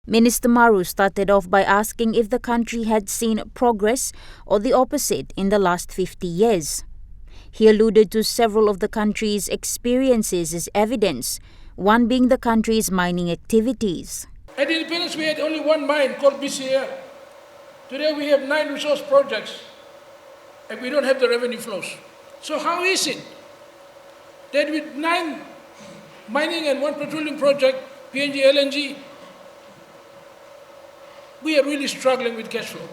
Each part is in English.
Minister Maru started off by asking if the country had seen progress or the opposite in the last 50 years. He alluded to several of the country's experiences as evidence, one being the country's mining activities. At independence, we had only one mine called BCL. Today, we have 9 resource projects, and we don't have the revenue flows. So how is it that with 9 mining and 1 petroleum project, PNG, LNG, we are really struggling with cash flow?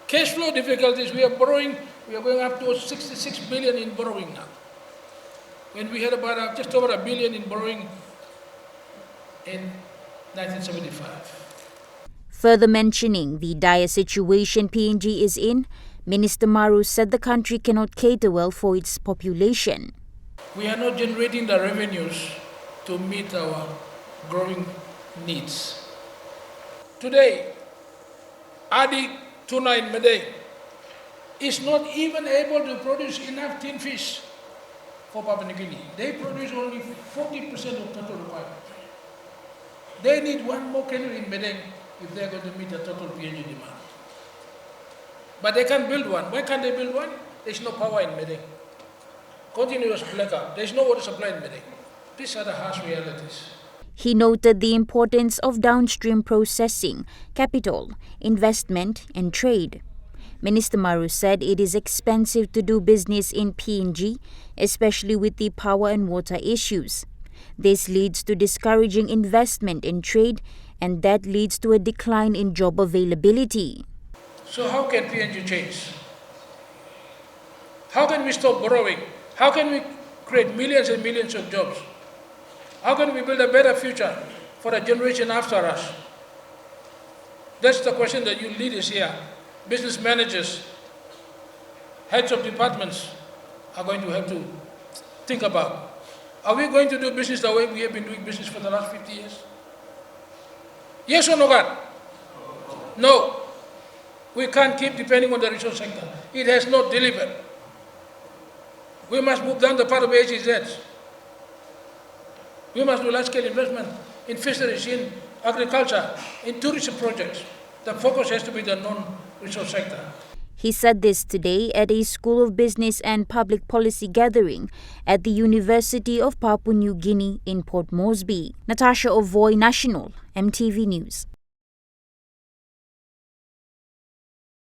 Cash flow difficulties, we are borrowing, we are going up to 66 billion in borrowing now. When we had about just over $1 billion in borrowing in 1975. Further mentioning the dire situation PNG is in, Minister Maru said the country cannot cater well for its population. We are not generating the revenues to meet our growing needs. Today, Adi Tuna in Madang is not even able to produce enough tin fish for Papua New Guinea. They produce only 40% of total requirement. They need 1 more cannery in Madang if they're going to meet the total PNG demand. But they can't build one. Why can't they build one? There's no power in Madang. Continuous blackout. There's no water supply in Madang. These are the harsh realities. He noted the importance of downstream processing, capital, investment and trade. Minister Maru said it is expensive to do business in PNG, especially with the power and water issues. This leads to discouraging investment in trade, and that leads to a decline in job availability. So how can PNG change? How can we stop borrowing? How can we create millions and millions of jobs? How can we build a better future for the generation after us? That's the question that you leaders here, business managers, heads of departments are going to have to think about. Are we going to do business the way we have been doing business for the last 50 years? Yes or no, God? No. We can't keep depending on the resource sector. It has not delivered. We must move down the path of HZs. We must do large-scale investment in fisheries, in agriculture, in tourism projects. The focus has to be the non-resource sector. He said this today at a School of Business and Public Policy gathering at the University of Papua New Guinea in Port Moresby. Natasha Ovoy, National, EMTV News.